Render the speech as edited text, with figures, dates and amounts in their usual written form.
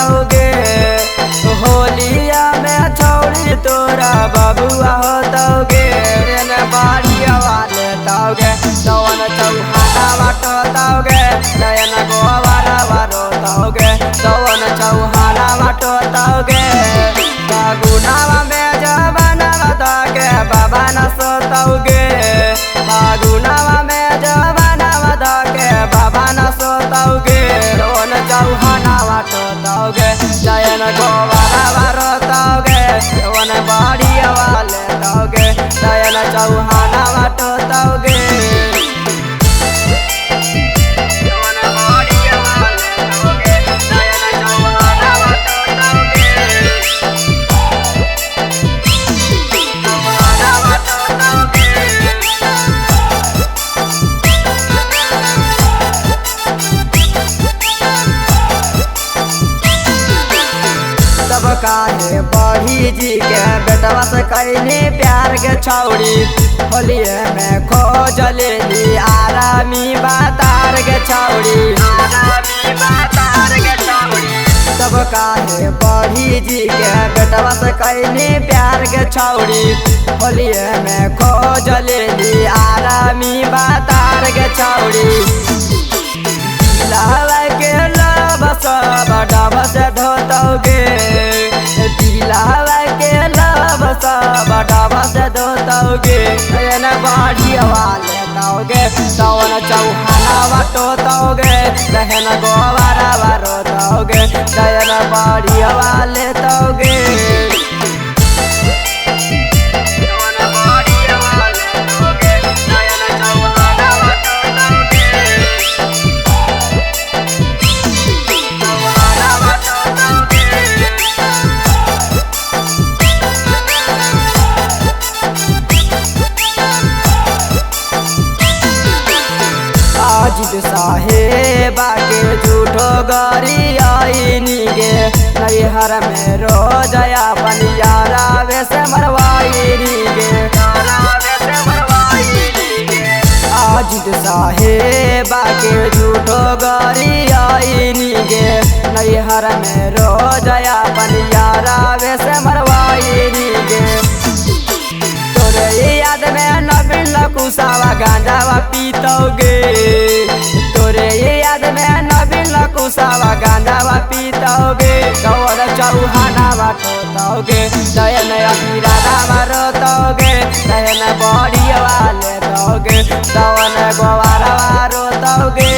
तौगे होलिया में छौड़ी तोरा बबुआ हो तौगे बाड़िया वाले तौगे तवन चौहाना बाटो तौगे नयन गोवारा बारो तौगे तवन चौहाना बाटो तौगे फागुनावा में जवाना तौगे बाबा न सोतौगे फागुनावा में जवाना तौगे बाबा न सोतौगे रोन चौहाना बाटो तौगे नयन गोवारा बारो तौगे रोन बाड़िया वाले तौगे नयन चौहाना बाटो तौगे काहे बड़ी जी के बेटवा से कैली प्यार के छौड़ी होलिए में खोजली आरामी बातार के छौड़ी तब काहे बड़ी जी के बेटवा से कैली प्यार के छौड़ी होलिए में खोजली आरामी बातार के छौड़ी लावा के लबस बडब से धोतौगे दिलावा के लबस बडब से धोतौगे नयन बाड़िया वाले तौगे तवन चौहाना बाटो तौगे नयन गोवारा बारो तौगे नयन बाड़िया वाले तौगे जिद साहेबा के झूठो गरी आईनी गे नैहर में रोजया बनियारा वे से मरवाईनी गे आजिद साहेबा के झूठो गरी आईनी गे नैहर में रोजया बनियारा वे से मरवाईनी गे तोरे याद में नबीन लकुसावा गांजावा पीतौगे तोरे याद में नबीन लकुसावा गांजावा पीतौगे कवर चौहाना बाटो तौगे नयन अहिराना मारो तौगे नयन बड़िया वाले तौगे तवन गोवारा वारो तौगे।